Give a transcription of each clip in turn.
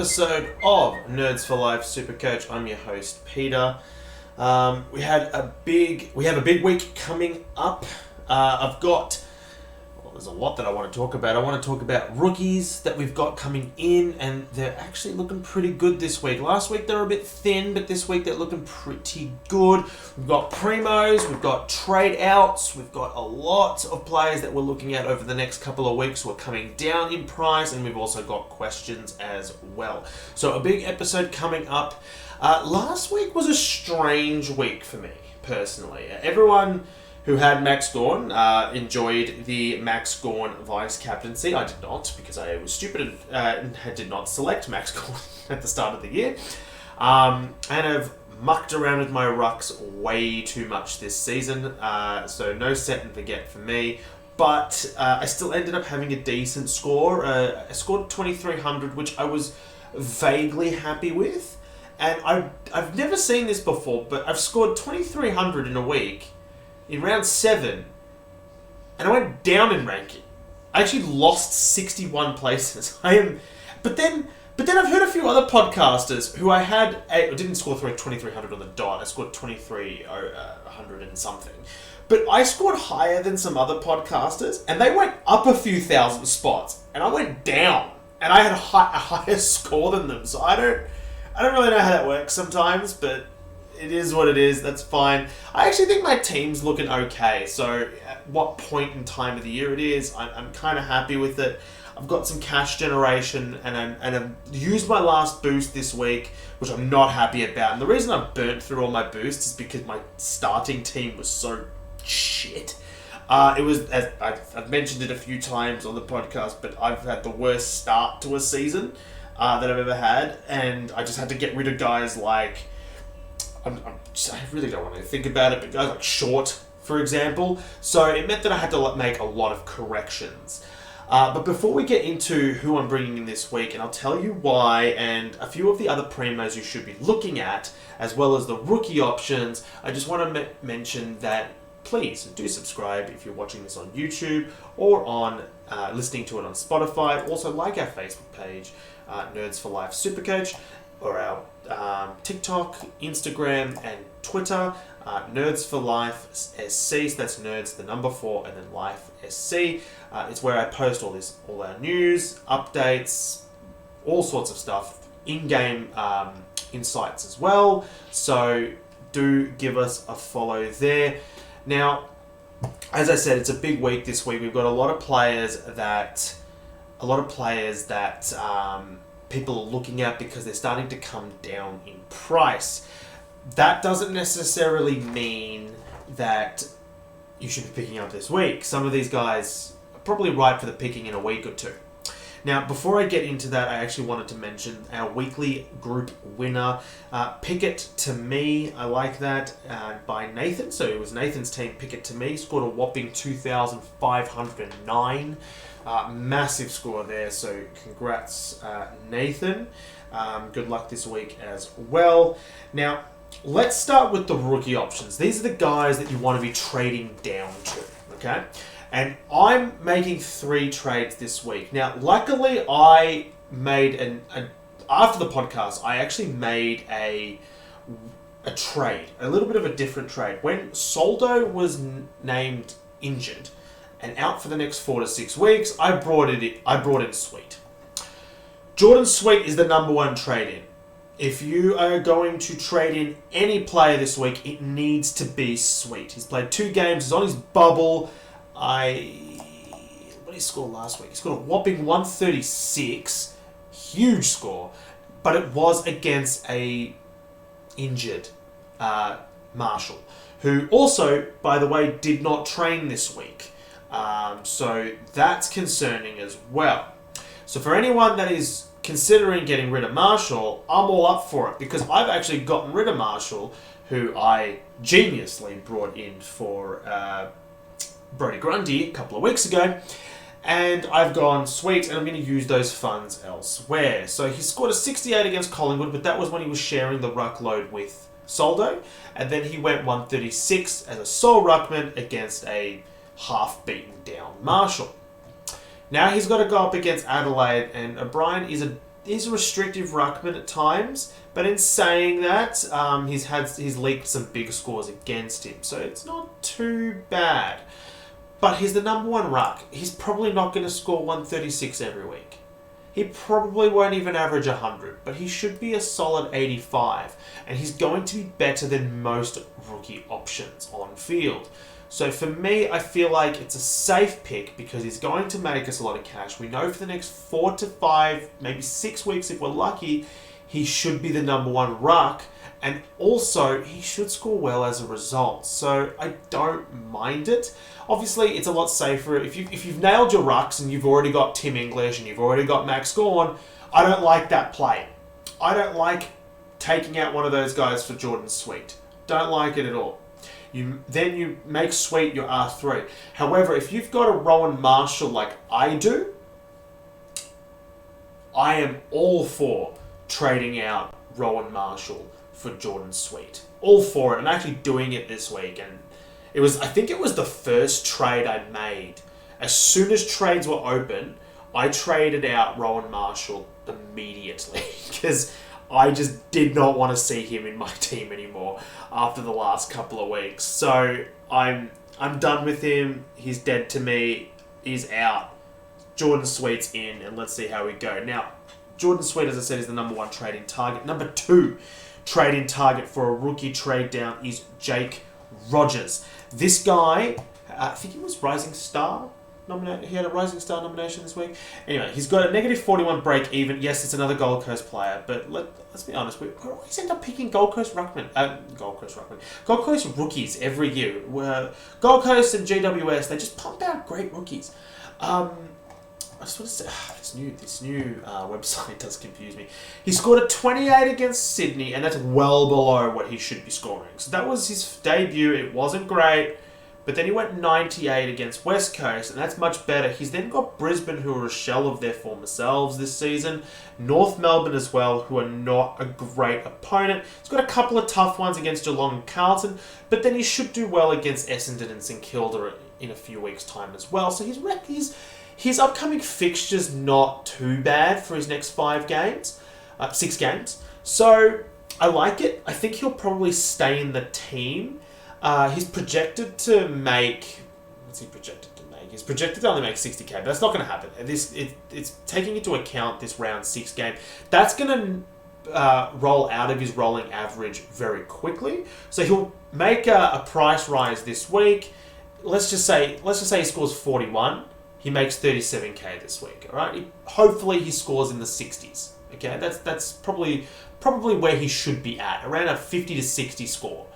episode of Nerds4Life SuperCoach. I'm your host, Peter. We have a big week coming up. There's a lot that I want to talk about. I want to talk about rookies that we've got coming in, and they're actually looking pretty good this week. Last week they were a bit thin, but this week they're looking pretty good. We've got primos, we've got trade outs, we've got a lot of players that we're looking at over the next couple of weeks who are coming down in price, and we've also got questions as well. So a big episode coming up. Last week was a strange week for me, personally. Everyone who had Max Gorn enjoyed the Max Gorn vice captaincy. I did not, because I was stupid and did not select Max Gorn at the start of the year. And I've mucked around with my rucks way too much this season, so no set and forget for me. But I still ended up having a decent score. I scored 2,300, which I was vaguely happy with. And I've never seen this before, but I've scored 2,300 in a week in round 7, and I went down in ranking. I actually lost 61 places. But then I've heard a few other podcasters who I didn't score 2,300 on the dot. I scored 2,300 and something. But I scored higher than some other podcasters, and they went up a few thousand spots, and I went down, and I had a higher score than them. So I don't really know how that works sometimes, but it is what it is. That's fine. I actually think my team's looking okay. So at what point in time of the year it is, I'm kind of happy with it. I've got some cash generation, and I've used my last boost this week, which I'm not happy about. And the reason I've burnt through all my boosts is because my starting team was so shit. It was, as I've mentioned it a few times on the podcast, but I've had the worst start to a season that I've ever had, and I just had to get rid of guys like, I really don't want to think about it, but guys like Short, for example. So it meant that I had to make a lot of corrections. But before we get into who I'm bringing in this week, and I'll tell you why, and a few of the other primos you should be looking at, as well as the rookie options, I just want to mention that please do subscribe if you're watching this on YouTube or on listening to it on Spotify. Also like our Facebook page, Nerds4Life SuperCoach, or our TikTok, Instagram, and Twitter, Nerds4Life SC. So that's Nerds, the number 4, and then Life SC. It's where I post all our news, updates, all sorts of stuff, in-game insights as well. So do give us a follow there. Now, as I said, it's a big week this week. We've got a lot of players that people are looking at because they're starting to come down in price. That doesn't necessarily mean that you should be picking up this week. Some of these guys are probably ripe for the picking in a week or two. Now, before I get into that, I actually wanted to mention our weekly group winner, Pick It To Me. I like that, by Nathan. So it was Nathan's team, Pick It To Me. Scored a whopping 2,509. Massive score there, so congrats, Nathan. Good luck this week as well. Now, let's start with the rookie options. These are the guys that you want to be trading down to, okay? And I'm making 3 trades this week. Now, luckily, I made after the podcast, I actually made a trade, a little bit of a different trade. When Soldo was named injured and out for the next 4 to 6 weeks, I brought in Sweet. Jordon Sweet is the number 1 trade in. If you are going to trade in any player this week, it needs to be Sweet. He's played 2 games, he's on his bubble. What did he score last week? He scored a whopping 136. Huge score. But it was against a injured Marshall, who also, by the way, did not train this week. So that's concerning as well. So for anyone that is considering getting rid of Marshall, I'm all up for it, because I've actually gotten rid of Marshall, who I geniusly brought in for Brody Grundy a couple of weeks ago, and I've gone Sweet, and I'm going to use those funds elsewhere. So he scored a 68 against Collingwood, but that was when he was sharing the ruck load with Soldo, and then he went 136 as a sole ruckman against a half-beaten down Marshall. Now he's got to go up against Adelaide, and O'Brien is a He's a restrictive ruckman at times, but in saying that, he's leaked some big scores against him, so it's not too bad. But he's the number one ruck. He's probably not going to score 136 every week. He probably won't even average 100, but he should be a solid 85, and he's going to be better than most rookie options on field. So for me, I feel like it's a safe pick because he's going to make us a lot of cash. We know for the next 4 to 5, maybe 6 weeks if we're lucky, he should be the number one ruck, and also he should score well as a result. So I don't mind it. Obviously, it's a lot safer. If you've nailed your rucks and you've already got Tim English and you've already got Max Gawn, I don't like that play. I don't like taking out one of those guys for Jordon Sweet. Don't like it at all. Then you make Sweet your R3. However, if you've got a Rowan Marshall like I do, I am all for trading out Rowan Marshall for Jordon Sweet. All for it. I'm actually doing it this week, and I think it was the first trade I made. As soon as trades were open, I traded out Rowan Marshall immediately because I just did not want to see him in my team anymore after the last couple of weeks. So I'm done with him. He's dead to me. He's out. Jordon Sweet's in, and let's see how we go. Now, Jordon Sweet, as I said, is the number one trading target. Number 2 trading target for a rookie trade down is Jake Rogers. This guy, I think he was Rising Star nominated. He had a Rising Star nomination this week. Anyway, he's got a negative 41 break even. Yes, it's another Gold Coast player, but let's be honest. We always end up picking Gold Coast rookies every year. Gold Coast and GWS, they just pump out great rookies. I just want to say, this new website does confuse me. He scored a 28 against Sydney, and that's well below what he should be scoring. So that was his debut. It wasn't great, but then he went 98 against West Coast, and that's much better. He's then got Brisbane, who are a shell of their former selves this season. North Melbourne as well, who are not a great opponent. He's got a couple of tough ones against Geelong and Carlton, but then he should do well against Essendon and St Kilda in a few weeks' time as well. So his upcoming fixture's not too bad for his next 6 games. So I like it. I think he'll probably stay in the team. He's projected to make... What's he projected to make? He's projected to only make 60k, but that's not going to happen. It's taking into account this round 6 game. That's going to roll out of his rolling average very quickly. So he'll make a price rise this week. Let's just say he scores 41. He makes 37k this week, all right? Hopefully he scores in the 60s, okay? That's probably where he should be at, around a 50 to 60 score.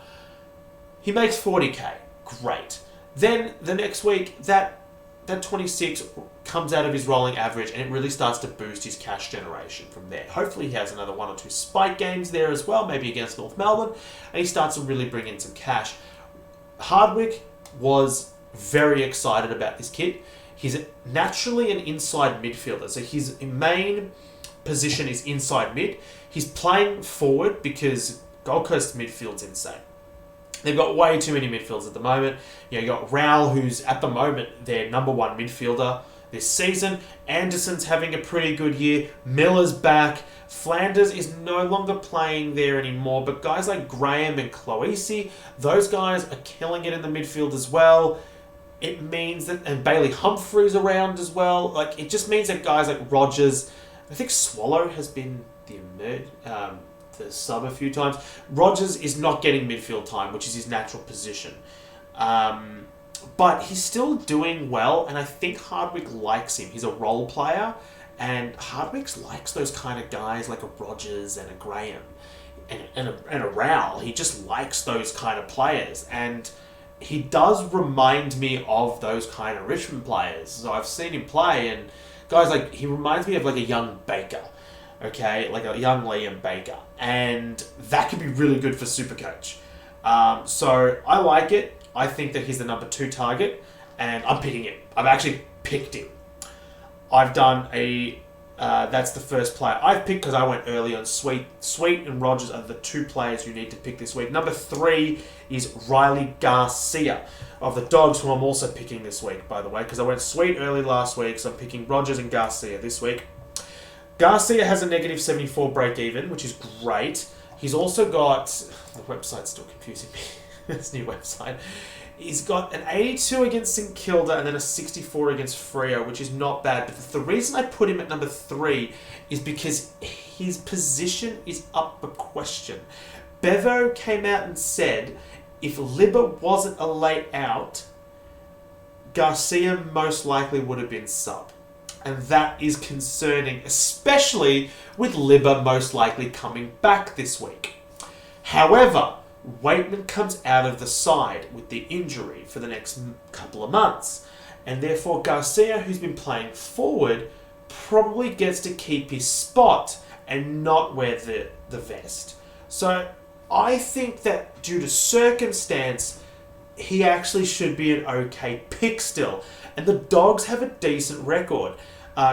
He makes 40k, great. Then the next week, that 26 comes out of his rolling average, and it really starts to boost his cash generation from there. Hopefully he has another 1 or 2 spike games there as well, maybe against North Melbourne, and he starts to really bring in some cash. Hardwick was very excited about this kid. He's naturally an inside midfielder, so his main position is inside mid. He's playing forward because Gold Coast midfield's insane. They've got way too many midfielders at the moment. You got Raul, who's at the moment their number 1 midfielder this season. Anderson's having a pretty good year. Miller's back. Flanders is no longer playing there anymore, but guys like Graham and Cloese, those guys are killing it in the midfield as well. It means that, and Bailey Humphrey's around as well. Like, it just means that guys like Rogers, I think Swallow has been the sub a few times. Rogers is not getting midfield time, which is his natural position. But he's still doing well, and I think Hardwick likes him. He's a role player, and Hardwick likes those kind of guys like a Rogers and a Graham and a Raul. He just likes those kind of players, and he does remind me of those kind of Richmond players. So I've seen him play, and guys like, he reminds me of like a young Baker, okay? Like a young Liam Baker. And that could be really good for SuperCoach. So I like it. I think that he's the number 2 target, and I'm picking him. I've actually picked him. I've done that's the first player I've picked because I went early on Sweet. Sweet and Rogers are the 2 players you need to pick this week. Number 3 is Riley Garcia of the Dogs, who I'm also picking this week, by the way, because I went Sweet early last week, so I'm picking Rogers and Garcia this week. Garcia has a negative 74 break-even, which is great. He's also got... The website's still confusing me. This new website. He's got an 82 against St Kilda and then a 64 against Freo, which is not bad. But the reason I put him at number 3 is because his position is up for question. Bevo came out and said if Libba wasn't a late out, Garcia most likely would have been sub. And that is concerning, especially with Libba most likely coming back this week. However, Waitman comes out of the side with the injury for the next couple of months. And therefore Garcia, who's been playing forward, probably gets to keep his spot and not wear the vest. So I think that due to circumstance, he actually should be an okay pick still. And the Dogs have a decent record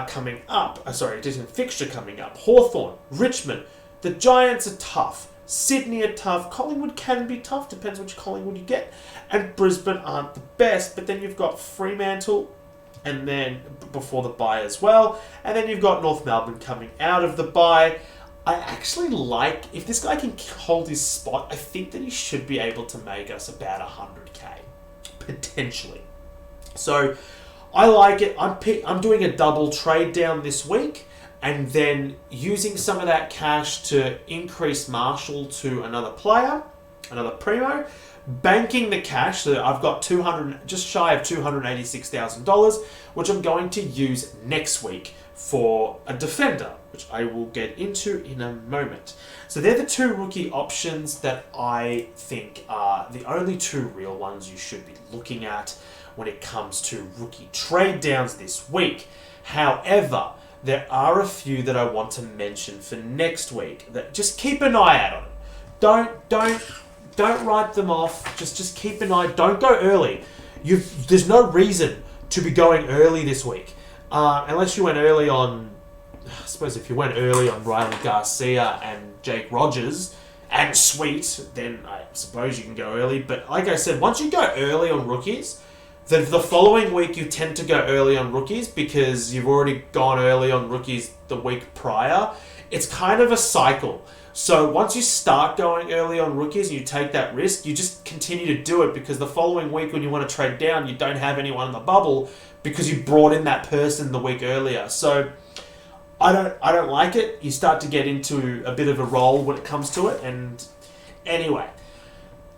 coming up. A decent fixture coming up. Hawthorn, Richmond. The Giants are tough. Sydney are tough. Collingwood can be tough. Depends which Collingwood you get. And Brisbane aren't the best. But then you've got Fremantle. And then before the bye as well. And then you've got North Melbourne coming out of the bye. I actually like, if this guy can hold his spot, I think that he should be able to make us about 100k. Potentially. So I like it. I'm doing a double trade down this week. And then using some of that cash to increase Marshall to another player, another primo, banking the cash. So I've got just shy of $286,000, which I'm going to use next week for a defender, which I will get into in a moment. So they're the 2 rookie options that I think are the only 2 real ones you should be looking at when it comes to rookie trade downs this week. However, there are a few that I want to mention for next week that just keep an eye out on. Don't write them off. Just keep an eye. Don't go early. There's no reason to be going early this week. Unless you went early on, I suppose if you went early on Riley Garcia and Jake Rogers and Sweet, then I suppose you can go early. But like I said, once you go early on rookies, the following week you tend to go early on rookies because you've already gone early on rookies the week prior. It's kind of a cycle. So once you start going early on rookies and you take that risk, you just continue to do it because the following week when you want to trade down, you don't have anyone in the bubble because you brought in that person the week earlier. So I don't like it. You start to get into a bit of a role when it comes to it. And anyway,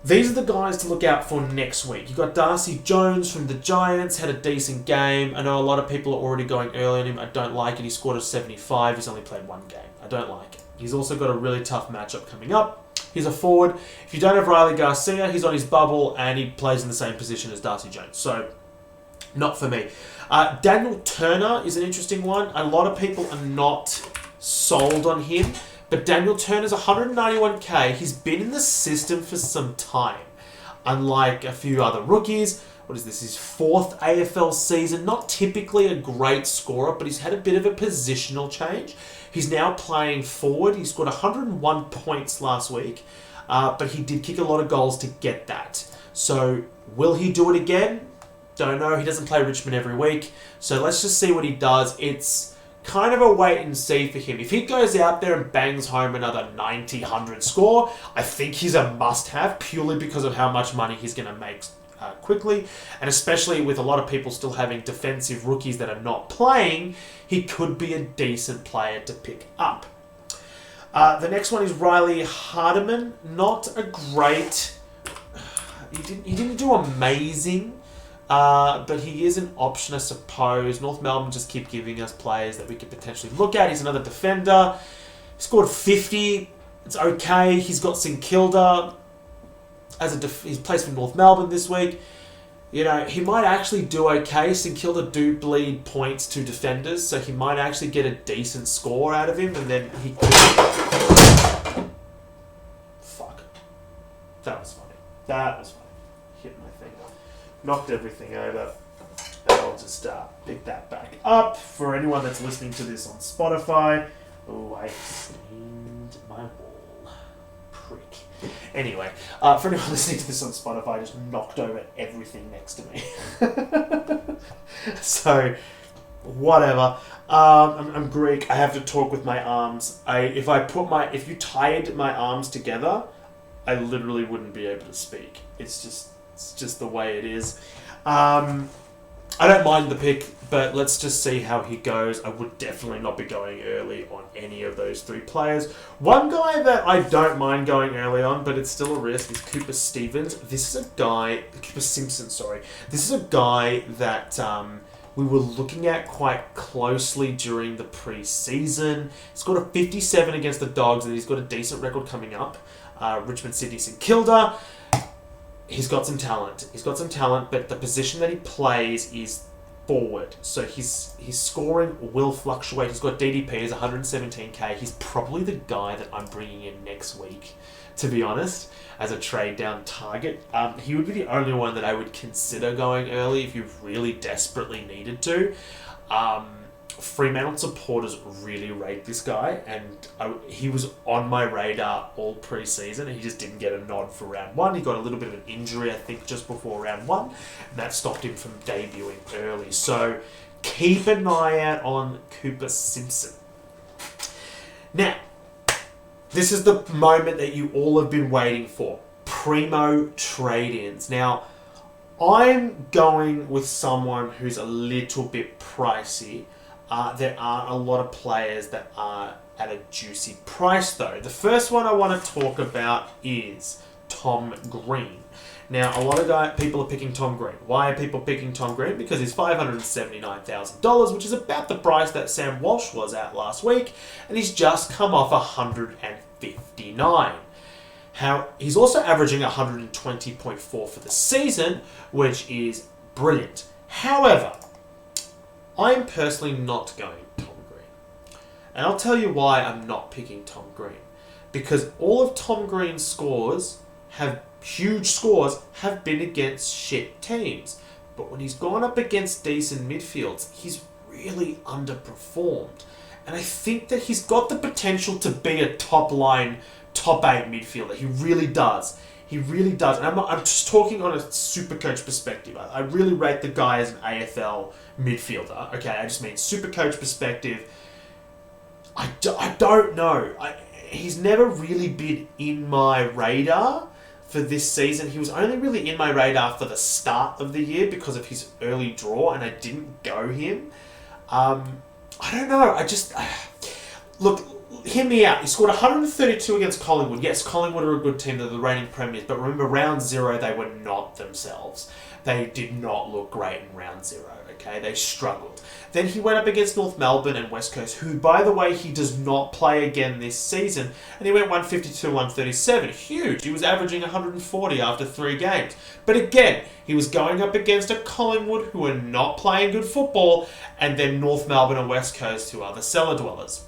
these are the guys to look out for next week. You've got Darcy Jones from the Giants, had a decent game. I know a lot of people are already going early on him. I don't like it. He scored a 75. He's only played 1 game. I don't like it. He's also got a really tough matchup coming up. He's a forward. If you don't have Riley Garcia, he's on his bubble and he plays in the same position as Darcy Jones. So, not for me. Daniel Turner is an interesting one. A lot of people are not sold on him. But Daniel Turner's 191k. He's been in the system for some time. Unlike a few other rookies. What is this? His 4th AFL season. Not typically a great scorer, but he's had a bit of a positional change. He's now playing forward. He scored 101 points last week. But he did kick a lot of goals to get that. So, will he do it again? Don't know. He doesn't play Richmond every week. So, let's just see what he does. It's kind of a wait and see for him. If he goes out there and bangs home another 90, 100 score, I think he's a must-have purely because of how much money he's going to make quickly. And especially with a lot of people still having defensive rookies that are not playing, he could be a decent player to pick up. The next one is Riley Hardiman. Not a great... He didn't do amazing. But he is an option, I suppose. North Melbourne just keep giving us players that we could potentially look at. He's another defender. He scored 50. It's okay. He's got St Kilda. He plays for North Melbourne this week. You know, he might actually do okay. St Kilda do bleed points to defenders, so he might actually get a decent score out of him, and then he could... Fuck. That was funny. Hit my thing. Knocked everything over. And I'll just pick that back up. For anyone that's listening to this on Spotify. Oh, I stained my wall. Prick. Anyway, for anyone listening to this on Spotify, I just knocked over everything next to me. So, whatever. I'm Greek. I have to talk with my arms. If you tied my arms together, I literally wouldn't be able to speak. It's just the way it is. I don't mind the pick, but let's just see how he goes. I would definitely not be going early on any of those three players. One guy that I don't mind going early on, but it's still a risk, is Cooper Simpson, sorry. This is a guy that we were looking at quite closely during the pre-season. He's got a 57 against the Dogs, and he's got a decent record coming up. Richmond, Sydney, St Kilda. He's got some talent, but the position that he plays is forward. So his scoring will fluctuate. He's got DDP as 117k. He's probably the guy that I'm bringing in next week, to be honest, as a trade down target. He would be the only one that I would consider going early if you really desperately needed to. Fremantle supporters really rate this guy, and he was on my radar all pre-season, and he just didn't get a nod for round one. He got a little bit of an injury, I think, just before round one, and that stopped him from debuting early. So keep an eye out on Cooper Simpson. Now, this is the moment that you all have been waiting for. Primo trade-ins. Now, I'm going with someone who's a little bit pricey. There are a lot of players that are at a juicy price, though. The first one I want to talk about is Tom Green. Now, a lot of people are picking Tom Green. Why are people picking Tom Green? Because he's $579,000, which is about the price that Sam Walsh was at last week, and he's just come off 159. He's also averaging 120.4 for the season, which is brilliant. However, I'm personally not going Tom Green. And I'll tell you why I'm not picking Tom Green. Because all of Tom Green's huge scores have been against shit teams. But when he's gone up against decent midfields, he's really underperformed. And I think that he's got the potential to be a top-line, top-8 midfielder. He really does. He really does. And I'm just talking on a SuperCoach perspective. I really rate the guy as an AFL midfielder. Okay, I just mean SuperCoach perspective. I don't know. He's never really been in my radar for this season. He was only really in my radar for the start of the year because of his early draw, and I didn't go him. I don't know. Look, hear me out. He scored 132 against Collingwood. Yes, Collingwood are a good team. They're the reigning premiers. But remember, round 0, they were not themselves. They did not look great in round 0, okay? They struggled. Then he went up against North Melbourne and West Coast, who, by the way, he does not play again this season. And he went 152, 137. Huge. He was averaging 140 after 3 games. But again, he was going up against a Collingwood who are not playing good football, and then North Melbourne and West Coast, who are the cellar dwellers.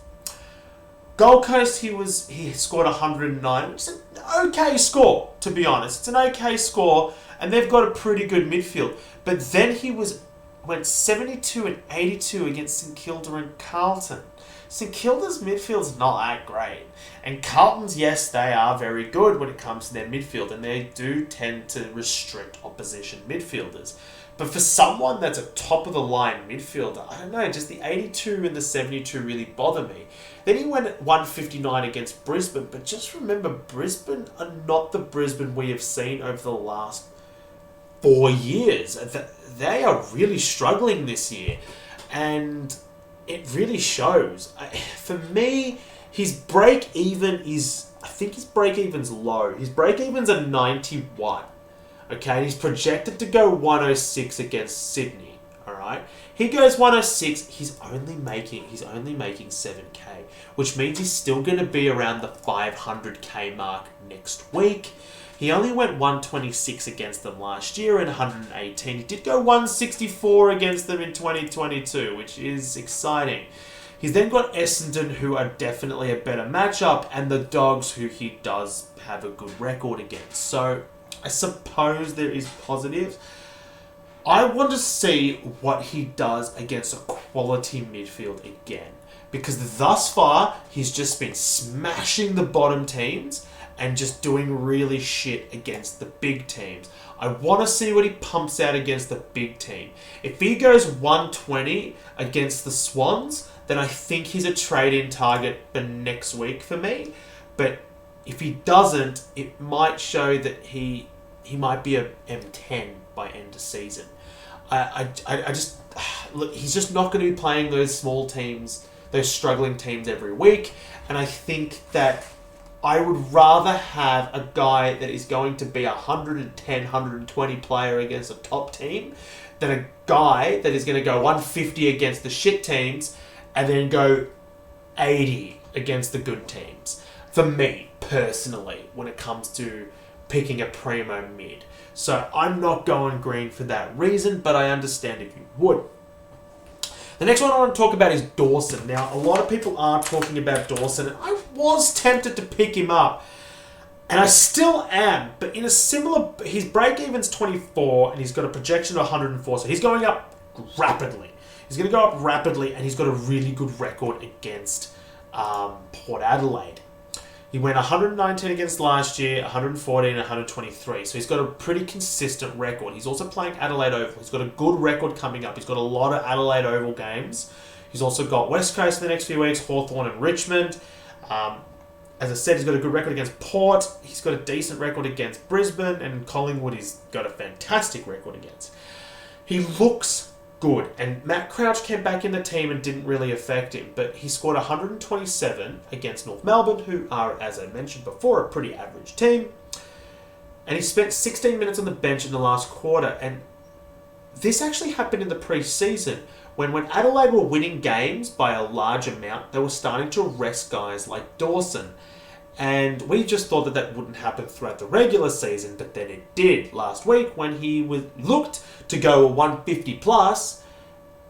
Gold Coast, he scored 109, which is an okay score, to be honest. It's an okay score, and they've got a pretty good midfield. But then he went 72 and 82 against St Kilda and Carlton. St Kilda's midfield's not that great. And Carlton's, yes, they are very good when it comes to their midfield, and they do tend to restrict opposition midfielders. But for someone that's a top-of-the-line midfielder, I don't know, just the 82 and the 72 really bother me. Then he went at 159 against Brisbane, but just remember, Brisbane are not the Brisbane we have seen over the last 4 years. They are really struggling this year, and it really shows. For me, his break-even is, I think his break-even's low. His break-even's a 91. Okay, and he's projected to go 106 against Sydney. All right, he goes 106. He's only making 7k, which means he's still going to be around the 500k mark next week. He only went 126 against them last year and 118. He did go 164 against them in 2022, which is exciting. He's then got Essendon, who are definitely a better matchup, and the Dogs, who he does have a good record against. So I suppose there is positives. I want to see what he does against a quality midfield again. Because thus far, he's just been smashing the bottom teams. and just doing really shit against the big teams. I want to see what he pumps out against the big team. If he goes 120 against the Swans, then I think he's a trade-in target for next week for me. But if he doesn't, it might show that he might be a M10 by end of season. I just look, he's just not going to be playing those small teams, those struggling teams every week, and I think that I would rather have a guy that is going to be a 110, 120 player against a top team than a guy that is going to go 150 against the shit teams and then go 80 against the good teams. For me, personally, when it comes to picking a primo mid. So I'm not going green for that reason, but I understand if you would. The next one I want to talk about is Dawson. Now, a lot of people are talking about Dawson, and I was tempted to pick him up, and I still am, but in a similar... His break-even's 24, and he's got a projection of 104, so he's going up rapidly. He's going to go up rapidly, and he's got a really good record against Port Adelaide. He went 119 against last year, 114 and 123. So he's got a pretty consistent record. He's also playing Adelaide Oval. He's got a good record coming up. He's got a lot of Adelaide Oval games. He's also got West Coast in the next few weeks, Hawthorn and Richmond. As I said, he's got a good record against Port. He's got a decent record against Brisbane, and Collingwood he's got a fantastic record against. He looks good, and Matt Crouch came back in the team and didn't really affect him, but he scored 127 against North Melbourne, who are, as I mentioned before, a pretty average team, and he spent 16 minutes on the bench in the last quarter, and this actually happened in the pre-season, when Adelaide were winning games by a large amount, they were starting to rest guys like Dawson, and we just thought that that wouldn't happen throughout the regular season, but then it did last week when he looked to go 150 plus,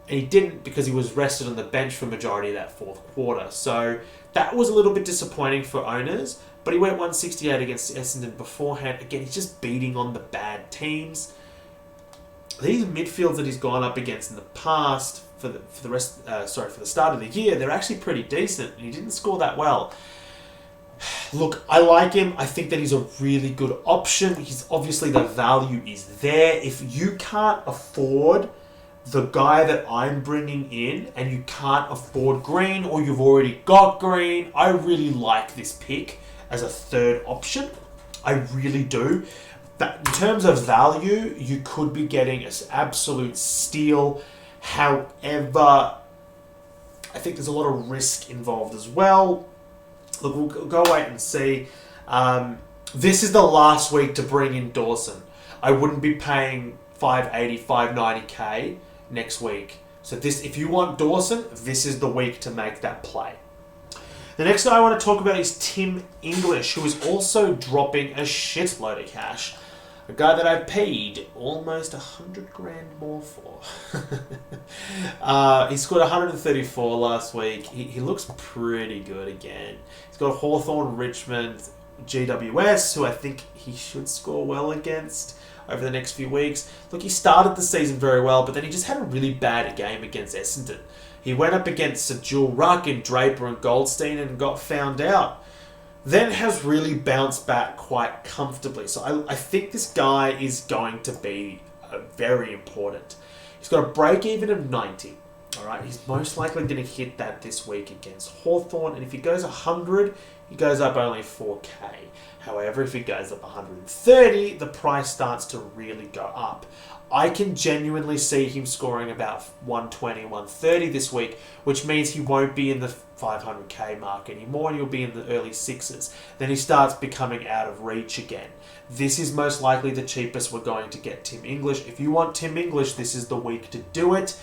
and he didn't because he was rested on the bench for majority of that fourth quarter. So that was a little bit disappointing for owners, but he went 168 against Essendon beforehand. Again, he's just beating on the bad teams. These midfields that he's gone up against in the past for the start of the year, they're actually pretty decent, and he didn't score that well. Look, I like him. I think that he's a really good option. He's obviously, the value is there. If you can't afford the guy that I'm bringing in and you can't afford green, or you've already got green, I really like this pick as a third option. I really do. But in terms of value, you could be getting an absolute steal. However, I think there's a lot of risk involved as well. Look, we'll go wait and see. This is the last week to bring in Dawson. I wouldn't be paying 580, 590k next week. So if you want Dawson, this is the week to make that play. The next guy I want to talk about is Tim English, who is also dropping a shitload of cash. A guy that I paid almost 100 grand more for. He scored 134 last week. He looks pretty good again. He's got Hawthorn, Richmond, GWS, who I think he should score well against over the next few weeks. Look, he started the season very well, but then he just had a really bad game against Essendon. He went up against St. Jewel Ruck and Draper and Goldstein and got found out. Then has really bounced back quite comfortably. So I think this guy is going to be very important. He's got a break-even of 90. All right, he's most likely going to hit that this week against Hawthorn. And if he goes 100, he goes up only 4k. However, if he goes up 130, the price starts to really go up. I can genuinely see him scoring about 120, 130 this week, which means he won't be in the 500k mark anymore, and he'll be in the early sixes. Then he starts becoming out of reach again. This is most likely the cheapest we're going to get Tim English. If you want Tim English, this is the week to do it.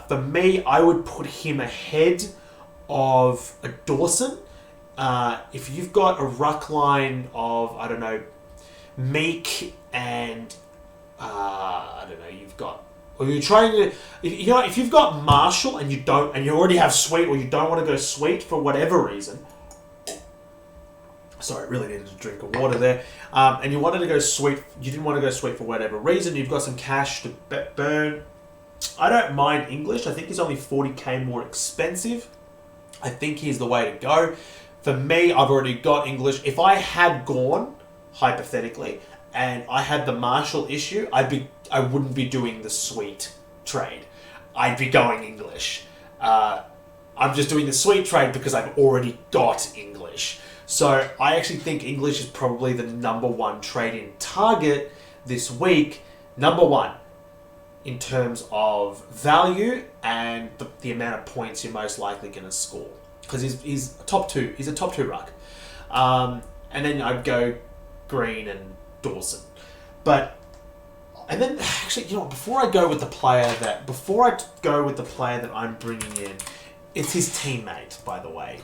For me, I would put him ahead of a Dawson. If you've got a ruck line of, I don't know, Meek and if you've got Marshall and you already have Sweet, or you don't want to go Sweet for whatever reason. Sorry, I really needed a drink of water there. And you wanted to go Sweet, you didn't want to go Sweet for whatever reason. You've got some cash to burn. I don't mind English. I think he's only 40k more expensive. I think he's the way to go. For me, I've already got English. If I had gone, hypothetically, and I had the Marshall issue, I wouldn't be doing the sweet trade. I'd be going English. I'm just doing the sweet trade because I've already got English. So I actually think English is probably the number one trade in target this week. Number one in terms of value and the amount of points you're most likely going to score. Because he's a top two. He's a top two ruck. And then I'd go Green and Dawson. And then actually, before I go with the player that I'm bringing in, it's his teammate, by the way.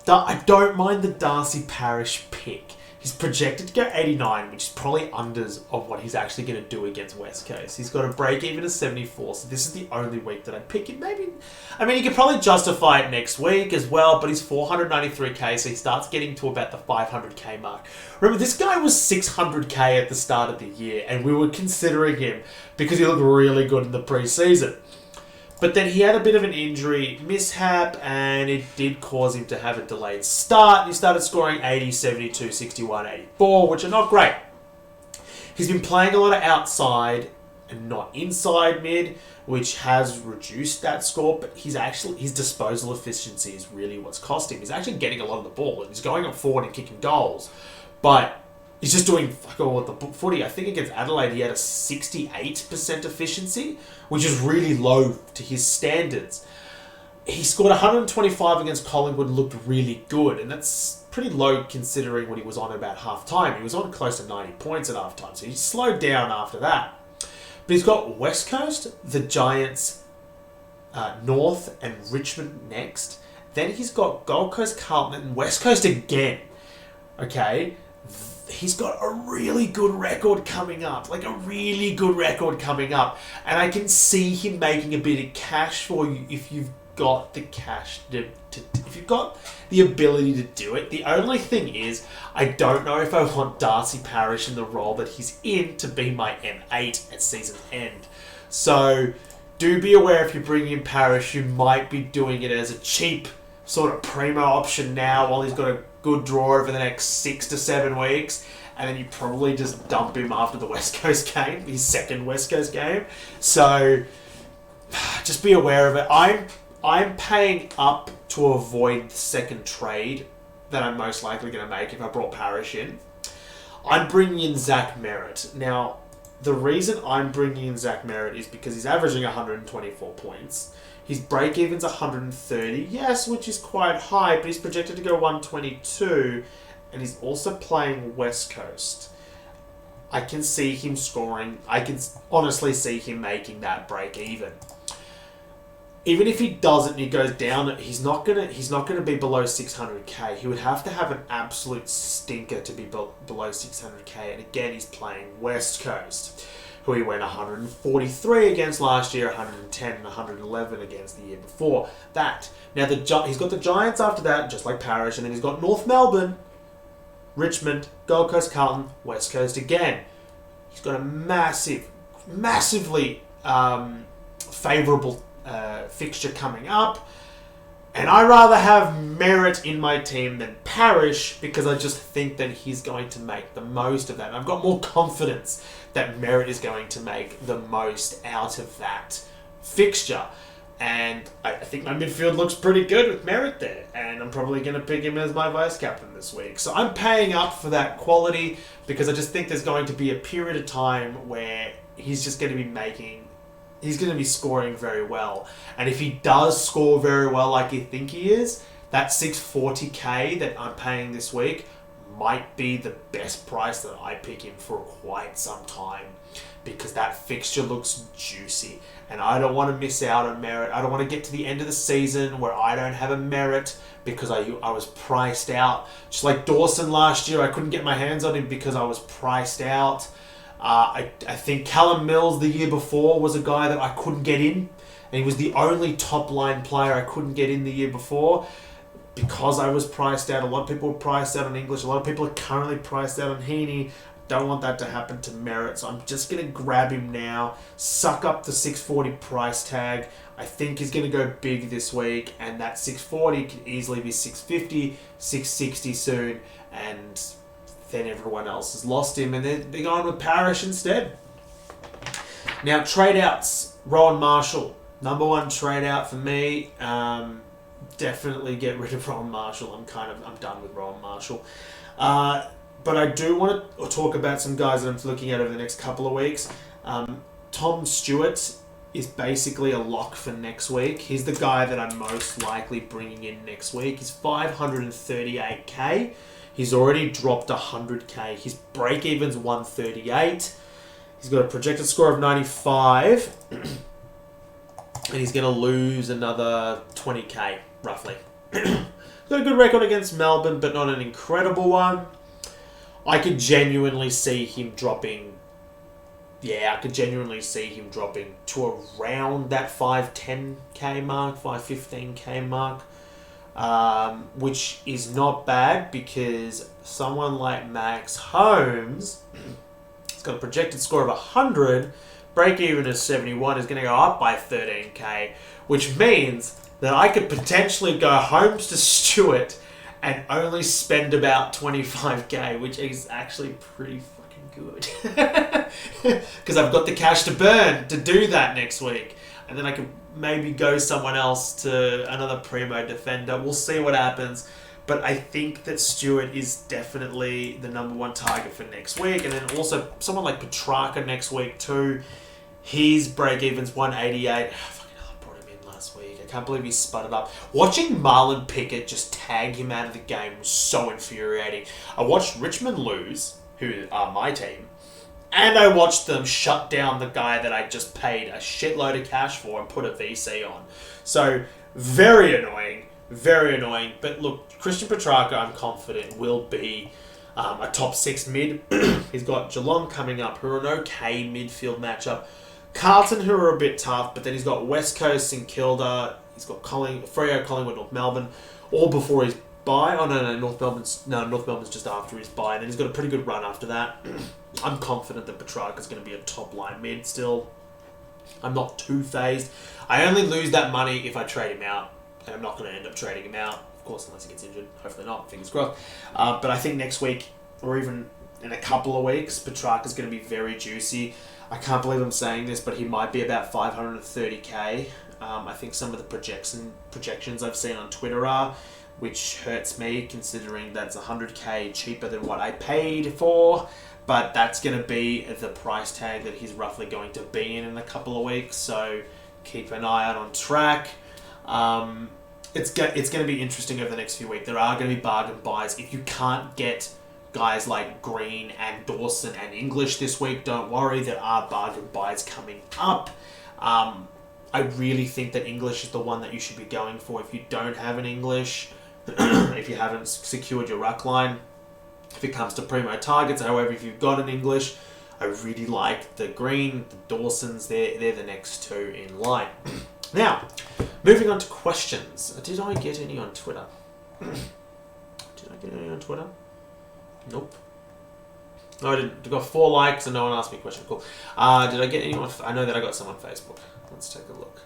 I don't mind the Darcy Parish pick. He's projected to go 89, which is probably unders of what he's actually going to do against West Coast. He's got a break even of 74, so this is the only week that I'd pick him. He could probably justify it next week as well, but he's 493k, so he starts getting to about the 500k mark. Remember, this guy was 600k at the start of the year, and we were considering him because he looked really good in the preseason. But then he had a bit of an injury mishap, and it did cause him to have a delayed start. He started scoring 80, 72, 61, 84, which are not great. He's been playing a lot of outside and not inside mid, which has reduced that score, but his disposal efficiency is really what's cost him. He's actually getting a lot of the ball, and he's going up forward and kicking goals. But he's just doing fuck all with the footy. I think against Adelaide he had a 68% efficiency, which is really low to his standards. He scored 125 against Collingwood, looked really good, and that's pretty low considering what he was on about half-time. He was on close to 90 points at half-time, so he slowed down after that. But he's got West Coast, the Giants, North, and Richmond next. Then he's got Gold Coast, Carlton, and West Coast again. Okay? He's got a really good record coming up. And I can see him making a bit of cash for you if you've got the cash if you've got the ability to do it. The only thing is, I don't know if I want Darcy Parish in the role that he's in to be my M8 at season end. So do be aware if you're bringing in Parish, you might be doing it as a cheap sort of primo option now while he's got a good draw over the next 6 to 7 weeks, and then you probably just dump him after the West Coast game, his second West Coast game. So just be aware of it. I'm paying up to avoid the second trade that I'm most likely going to make if I brought Parish in. I'm bringing in Zach Merritt. Now, the reason I'm bringing in Zach Merritt is because he's averaging 124 points. His break-even's 130, yes, which is quite high, but he's projected to go 122, and he's also playing West Coast. I can see him scoring. I can honestly see him making that break-even. Even if he doesn't, he goes down. He's not gonna be below 600k. He would have to have an absolute stinker to be below 600k. And again, he's playing West Coast, who he went 143 against last year, 110 and 111 against the year before that. Now he's got the Giants after that, just like Parish, and then he's got North Melbourne, Richmond, Gold Coast, Carlton, West Coast again. He's got a massively favourable fixture coming up, and I rather have Merritt in my team than Parish because I just think that he's going to make the most of that. And I've got more confidence that Merritt is going to make the most out of that fixture, and I think my midfield looks pretty good with Merritt there, and I'm probably going to pick him as my vice captain this week. So I'm paying up for that quality because I just think there's going to be a period of time where he's just going to be scoring very well. And if he does score very well like you think he is, that 640k that I'm paying this week might be the best price that I pick him for quite some time, because that fixture looks juicy. And I don't want to miss out on Merritt. I don't want to get to the end of the season where I don't have a Merritt because I was priced out. Just like Dawson last year, I couldn't get my hands on him because I was priced out. I think Callum Mills the year before was a guy that I couldn't get in, and he was the only top-line player I couldn't get in the year before because I was priced out. A lot of people were priced out on English. A lot of people are currently priced out on Heaney. don't want that to happen to Merritt, so I'm just going to grab him now, suck up the 640 price tag. I think he's going to go big this week, and that 640 could easily be 650, 660 soon, and then everyone else has lost him, and they're going with Parrish instead. Now, trade outs, Rowan Marshall. Number one trade out for me. Definitely get rid of Rowan Marshall. I'm done with Rowan Marshall. But I do want to talk about some guys that I'm looking at over the next couple of weeks. Tom Stewart is basically a lock for next week. He's the guy that I'm most likely bringing in next week. He's 538k. He's already dropped 100k. His break-even's 138. He's got a projected score of 95. And he's going to lose another 20k, roughly. He's got a good record against Melbourne, but not an incredible one. I could genuinely see him dropping... Yeah, I could genuinely see him dropping to around that 510k mark, 515k mark. Which is not bad because someone like Max Holmes has got a projected score of 100, break even is 71, is going to go up by 13k, which means that I could potentially go Holmes to Stewart and only spend about 25k, which is actually pretty fucking good. Because I've got the cash to burn to do that next week. And then I could maybe go someone else to another primo defender. We'll see what happens. But I think that Stewart is definitely the number one target for next week. And then also someone like Petrarca next week too. His break-even's 188. Fucking hell, I brought him in last week. I can't believe he sputtered up. Watching Marlon Pickett just tag him out of the game was so infuriating. I watched Richmond lose, who are my team, and I watched them shut down the guy that I just paid a shitload of cash for and put a VC on. So, very annoying. Very annoying. But look, Christian Petrarca, I'm confident, will be a top 6 mid. He's got Geelong coming up, who are an okay midfield matchup. Carlton, who are a bit tough, but then he's got West Coast, St Kilda. He's got Freo, Collingwood, North Melbourne, all before his bye. Oh, no, North Melbourne's just after his bye. And then he's got a pretty good run after that. I'm confident that Petrarca's going to be a top-line mid still. I'm not too phased. I only lose that money if I trade him out. And I'm not going to end up trading him out, of course, unless he gets injured. Hopefully not, fingers crossed. But I think next week, or even in a couple of weeks, Petrarca's going to be very juicy. I can't believe I'm saying this, but he might be about 530k. I think some of the projections I've seen on Twitter are, which hurts me considering that's 100k cheaper than what I paid for. But that's going to be the price tag that he's roughly going to be in a couple of weeks. So keep an eye out on track. It's going to be interesting over the next few weeks. There are going to be bargain buys. If you can't get guys like Green and Dawson and English this week, don't worry. There are bargain buys coming up. I really think that English is the one that you should be going for if you don't have an English, if you haven't secured your ruck line. If it comes to primo targets, however, if you've got an English, I really like the Green, the Dawsons. They're the next two in line. Now, moving on to questions. Did I get any on Twitter? Nope. No, I didn't. I got 4 likes and no one asked me a question. Cool. Did I get any on... I know that I got some on Facebook. Let's take a look.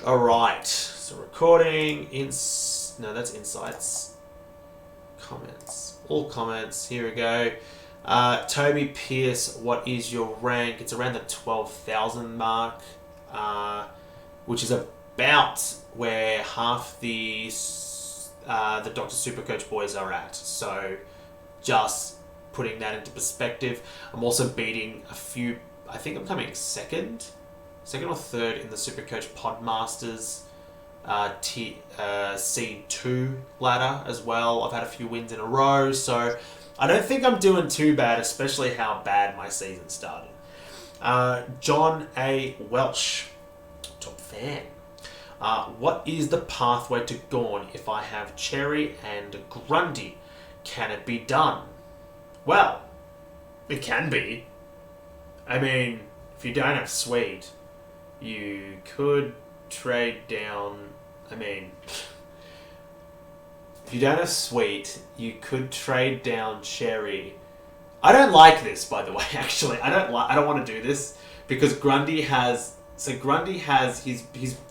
Alright. So recording... No, that's insights. Comments. All comments. Here we go. Toby Pierce, what is your rank? It's around the 12,000 mark, which is about where half the Dr. Supercoach boys are at. So just putting that into perspective. I'm also beating a few, I think I'm coming second or third in the SuperCoach PodMasters Seed 2 ladder as well. I've had a few wins in a row, so I don't think I'm doing too bad, especially how bad my season started. John A. Welsh, top fan. What is the pathway to Gorn if I have Cherry and Grundy? Can it be done? Well, it can be. I mean, if you don't have Swede, you could trade down... I mean... if you don't have Sweet, you could trade down Cherry. I don't like this, by the way. Actually, I don't want to do this because Grundy has his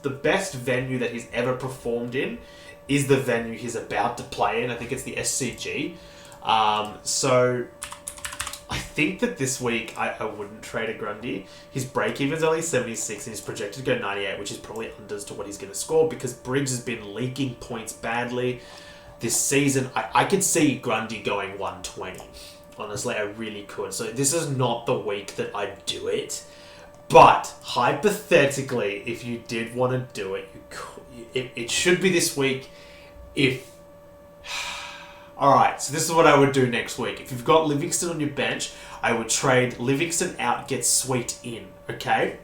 the best venue that he's ever performed in is the venue he's about to play in. I think it's the SCG. So I think that this week I wouldn't trade a Grundy. His break-even's only 76 and he's projected to go 98, which is probably unders to what he's going to score because Briggs has been leaking points badly this season. I could see Grundy going 120. Honestly, I really could. So this is not the week that I'd do it. But hypothetically, if you did want to do it, you could, it should be this week. Alright, so this is what I would do next week. If you've got Livingston on your bench, I would trade Livingston out, get Sweet in, okay?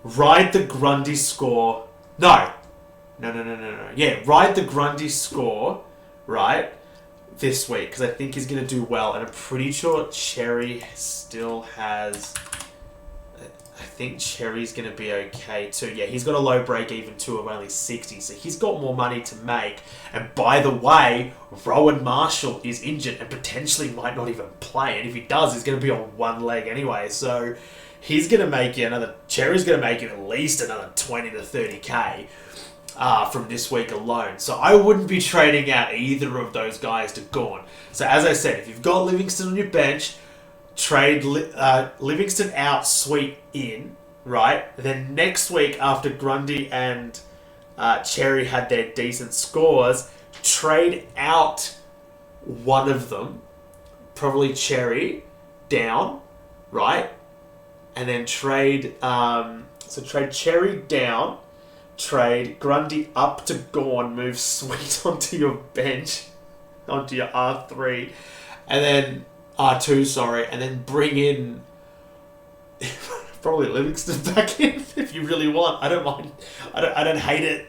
Ride the Grundy score. No. Yeah, ride the Grundy score, right, this week, because I think he's going to do well. And I'm pretty sure Cherry still has... I think Cherry's going to be okay too. Yeah, he's got a low break-even too of only 60, so he's got more money to make. And by the way, Rowan Marshall is injured and potentially might not even play. And if he does, he's going to be on one leg anyway. So he's going to make Cherry's going to make at least another 20 to 30k from this week alone. So I wouldn't be trading out either of those guys to Gorn. So as I said, if you've got Livingston on your bench, trade Livingston out, Sweet in, right? Then next week, after Grundy and Cherry had their decent scores, trade out one of them, probably Cherry, down, right? And then trade Cherry down, trade Grundy up to Gorn, move Sweet onto your bench, onto your R3, and then R2, sorry, and then bring in probably Livingston back in if you really want. I don't mind. I don't hate it.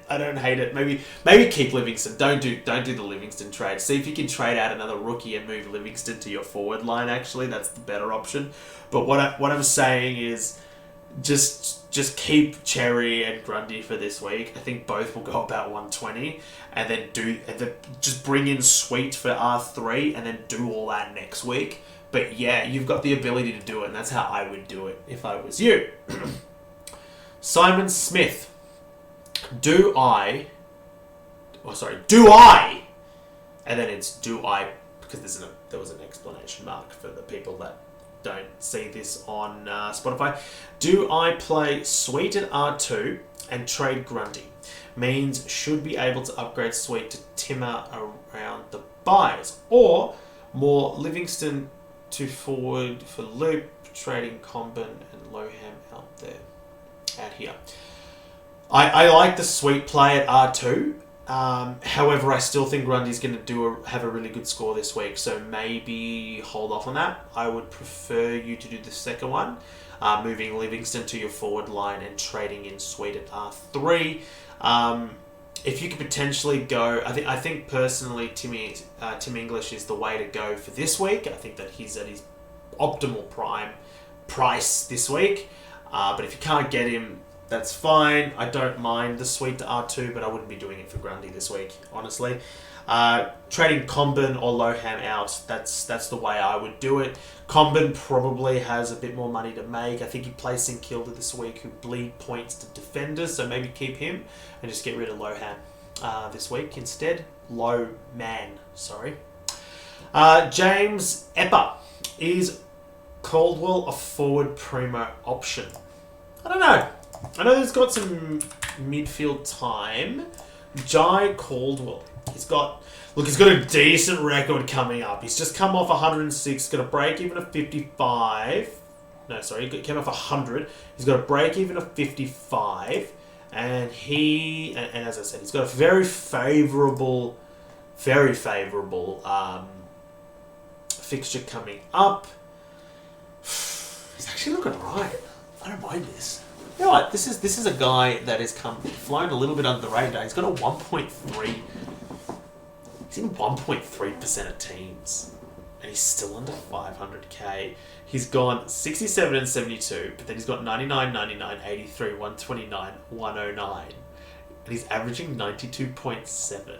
Maybe keep Livingston. Don't do the Livingston trade. See if you can trade out another rookie and move Livingston to your forward line. Actually, that's the better option. But what I'm saying is just keep Cherry and Grundy for this week. I think both will go about 120, and then just bring in Sweet for R3, and then do all that next week. But yeah, you've got the ability to do it, and that's how I would do it if I was you. Simon Smith, do I? And then it's do I, because there was an exclamation mark for the people that don't see this on Spotify. Do I play Sweet at R2 and trade Grundy? Means should be able to upgrade Sweet to Timmer around the buys, or more Livingston to forward for Loop, trading Combin and Loham out here. I like the Sweet play at R2. However, I still think Grundy's going to have a really good score this week, so maybe hold off on that. I would prefer you to do the second one, moving Livingston to your forward line and trading in Sweet at R3. If you could potentially go, I think personally Tim English is the way to go for this week. I think that he's at his optimal prime price this week. But if you can't get him, that's fine. I don't mind the Sweet to R2, but I wouldn't be doing it for Grundy this week, honestly. Trading Combin or Loham out, that's the way I would do it. Combin probably has a bit more money to make. I think he plays St Kilda this week, who bleed points to defenders, so maybe keep him and just get rid of Loham this week instead. Sorry. James Epper, is Caldwell a forward primo option? I don't know. I know he's got some midfield time. Jai Caldwell. He's got a decent record coming up. He's just come off 106, got a break even of 55. No, sorry, he came off 100. He's got a break even of 55. And as I said, he's got a very favourable fixture coming up. He's actually looking alright. I don't mind this. You know what? This is a guy that has flown a little bit under the radar. He's got a 1.3. He's in 1.3% of teams, and he's still under 500k. He's gone 67 and 72, but then he's got 99, 99, 83, 129, 109, and he's averaging 92.7.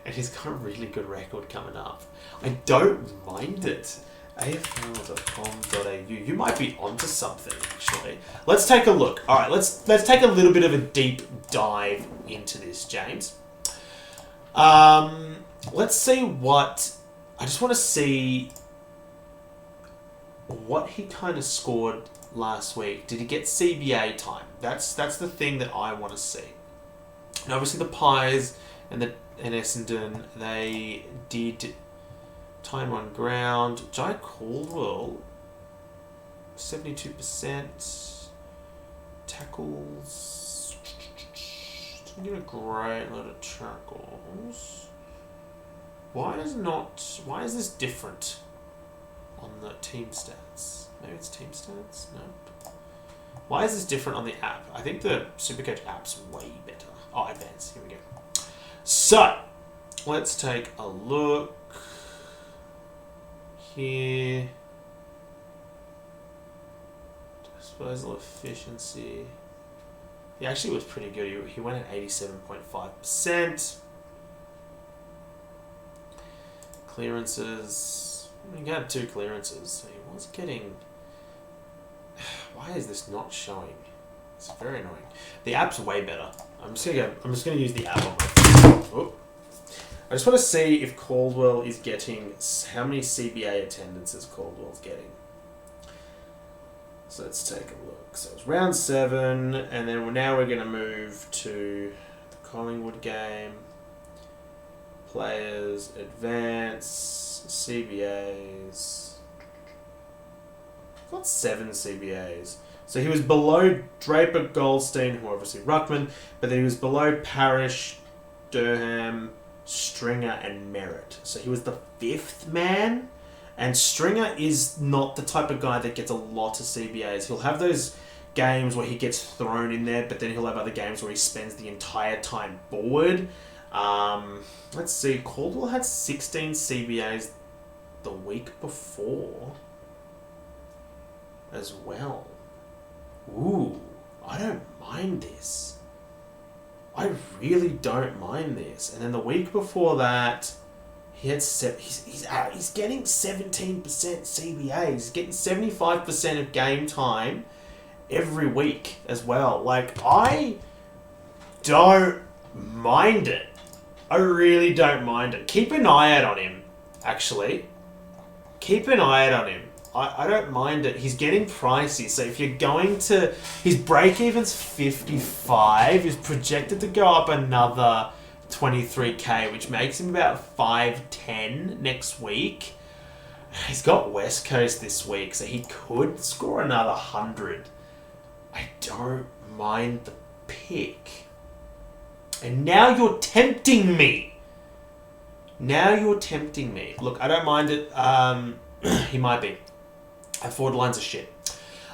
And he's got a really good record coming up. I don't mind it. afl.com.au. You might be onto something, actually. Let's take a look. All right, let's take a little bit of a deep dive into this, James. Let's see what... I just want to see what he kind of scored last week. Did he get CBA time? That's the thing that I want to see. And obviously the Pies and Essendon, they did time on ground. Jai Caldwell, 72%. Tackles. Didn't get a great lot of tackles. Why is this different on the team stats? Maybe it's team stats? No. Why is this different on the app? I think the SuperCoach app's way better. Oh, advanced. Here we go. So, let's take a look here. Disposal efficiency. He actually was pretty good. He went at 87.5%. Clearances. He had 2 clearances. So he was getting... Why is this not showing? It's very annoying. The app's way better. I'm just gonna use the app on my phone. Oh. I just want to see if Caldwell is getting... How many CBA attendances Caldwell's getting. So let's take a look. So it's round 7, and then now we're going to move to the Collingwood game. Players, advance, CBAs. Got 7 CBAs. So he was below Draper, Goldstein, who are obviously ruckman, but then he was below Parrish, Durham, Stringer, and Merritt. So he was the 5th man. And Stringer is not the type of guy that gets a lot of CBAs. He'll have those games where he gets thrown in there, but then he'll have other games where he spends the entire time forward. Let's see. Caldwell had 16 CBAs the week before as well. Ooh, I don't mind this. I really don't mind this. And then the week before that... He had he's getting 17% CBA. He's getting 75% of game time every week as well. Like, I don't mind it. I really don't mind it. Keep an eye out on him, actually. Keep an eye out on him. I don't mind it. He's getting pricey. So if you're going to... His break-even's 55. He's projected to go up another... 23k, which makes him about 5'10 next week. He's got West Coast this week, so he could score another 100. I don't mind the pick. And now you're tempting me. Look, I don't mind it. He might be. Our forward lines are shit.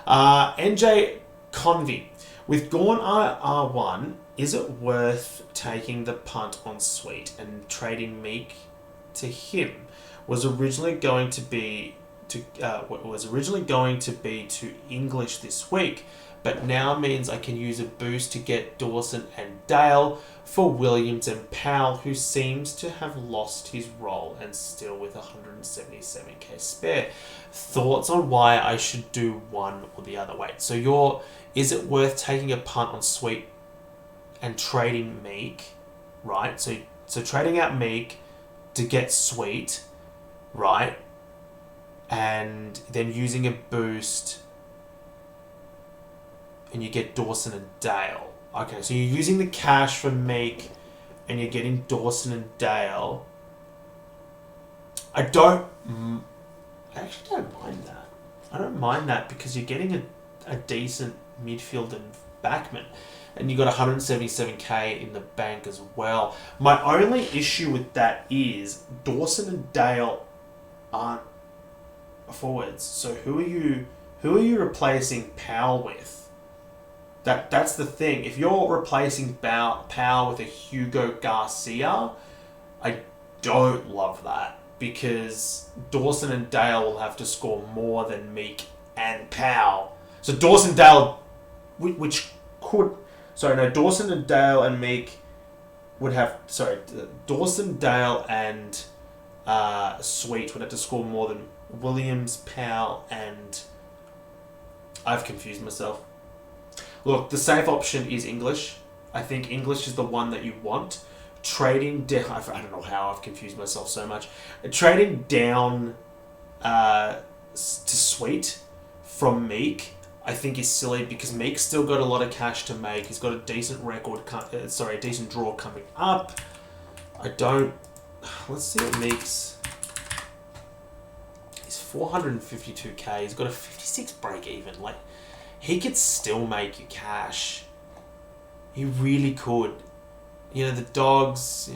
NJ Convey. With Gorn R1, is it worth taking the punt on Sweet and trading Meek to him? Was originally going to be to English this week, but now means I can use a boost to get Dawson and Dale for Williams and Powell, who seems to have lost his role and still with 177k spare. Thoughts on why I should do one or the other? Wait, so is it worth taking a punt on Sweet and trading Meek, right? So trading out Meek to get Sweet, right? And then using a boost and you get Dawson and Dale. Okay, so you're using the cash for Meek and you're getting Dawson and Dale. I actually don't mind that. I don't mind that because you're getting a decent midfield and backman. And you got 177k in the bank as well. My only issue with that is Dawson and Dale aren't forwards. So who are you replacing Powell with? That's the thing. If you're replacing Powell with a Hugo Garcia, I don't love that because Dawson and Dale will have to score more than Meek and Powell. So Dawson and Dale, which could... Dawson and Dale and Meek Dawson, Dale, and Sweet would have to score more than Williams, Powell, and I've confused myself. Look, the safe option is English. I think English is the one that you want. Trading down... I don't know how I've confused myself so much. Trading down to Sweet from Meek, I think is silly because Meek's still got a lot of cash to make. He's got a decent a decent draw coming up. Let's see what Meek's... He's 452k. He's got a 56 break even. Like, he could still make you cash. He really could. You know, the dogs,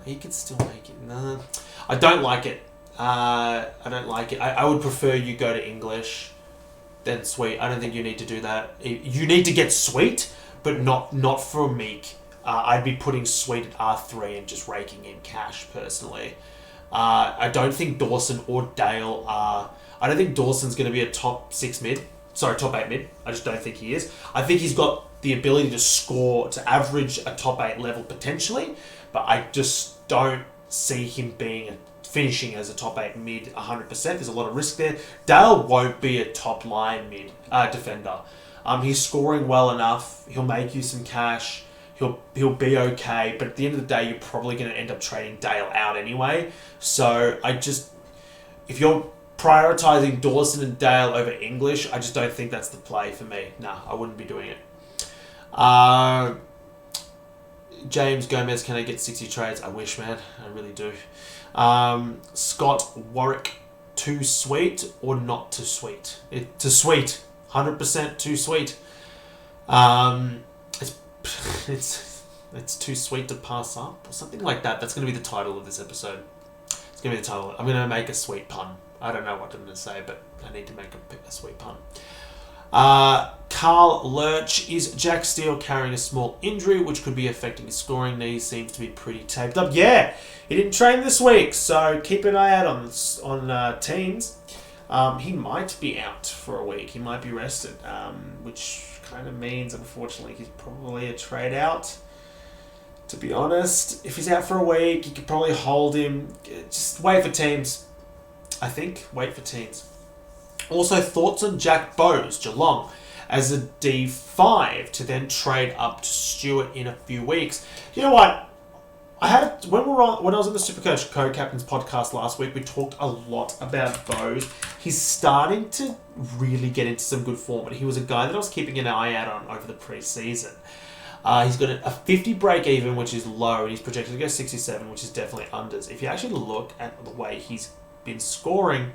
he could still make it. No, I don't like it. I don't like it. I would prefer you go to English than Sweet. I don't think you need to do that. You need to get Sweet, but not for Meek. I'd be putting Sweet at R3 and just raking in cash, personally. I don't think Dawson or Dale are... I don't think Dawson's going to be a top 8 mid. I just don't think he is. I think he's got the ability to score, to average a top 8 level potentially, but I just don't see him finishing as a top 8 mid 100%. There's a lot of risk there. Dale won't be a top line mid defender. He's scoring well enough. He'll make you some cash. He'll be okay, but at the end of the day, you're probably going to end up trading Dale out anyway. So if you're prioritizing Dawson and Dale over English, I just don't think that's the play for me. Nah, I wouldn't be doing it. James Gomez, can I get 60 trades? I wish, man. I really do. Scott Warwick, too sweet or not too sweet? Too sweet. 100% too sweet. It's too sweet to pass up or something like that. That's going to be the title of this episode. It's going to be the title. I'm going to make a sweet pun. I don't know what I'm going to say, but I need to make a sweet pun. Carl Lurch, is Jack Steele carrying a small injury which could be affecting his scoring? Knees seems to be pretty taped up. Yeah, he didn't train this week, so keep an eye out on teams. He might be out for a week. He might be rested, which kind of means, unfortunately, he's probably a trade out. To be honest, if he's out for a week, you could probably hold him. Just wait for teams. I think wait for teams. Also, thoughts on Jack Bowes, Geelong, as a D5 to then trade up to Stewart in a few weeks. You know what? When I was on the SuperCoach Co-Captains podcast last week, we talked a lot about Bowes. He's starting to really get into some good form, and he was a guy that I was keeping an eye out on over the pre-season. He's got a 50 break even, which is low, and he's projected to go 67, which is definitely unders. If you actually look at the way he's been scoring,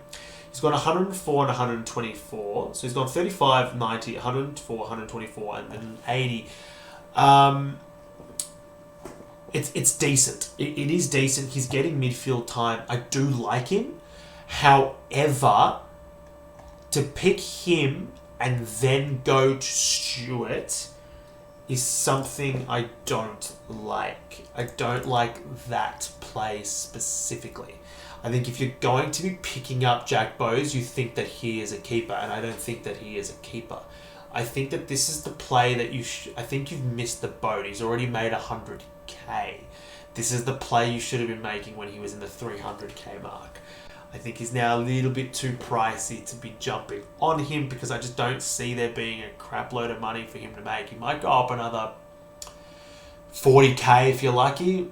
he's got 104 and 124. So he's gone 35, 90, 104, 124, and then 80. It's decent. It is decent. He's getting midfield time. I do like him. However, to pick him and then go to Stewart is something I don't like. I don't like that play specifically. I think if you're going to be picking up Jack Bowes, you think that he is a keeper, and I don't think that he is a keeper. I think that this is the play that I think you've missed the boat. He's already made 100k. This is the play you should have been making when he was in the 300k mark. I think he's now a little bit too pricey to be jumping on him because I just don't see there being a crap load of money for him to make. He might go up another 40k if you're lucky,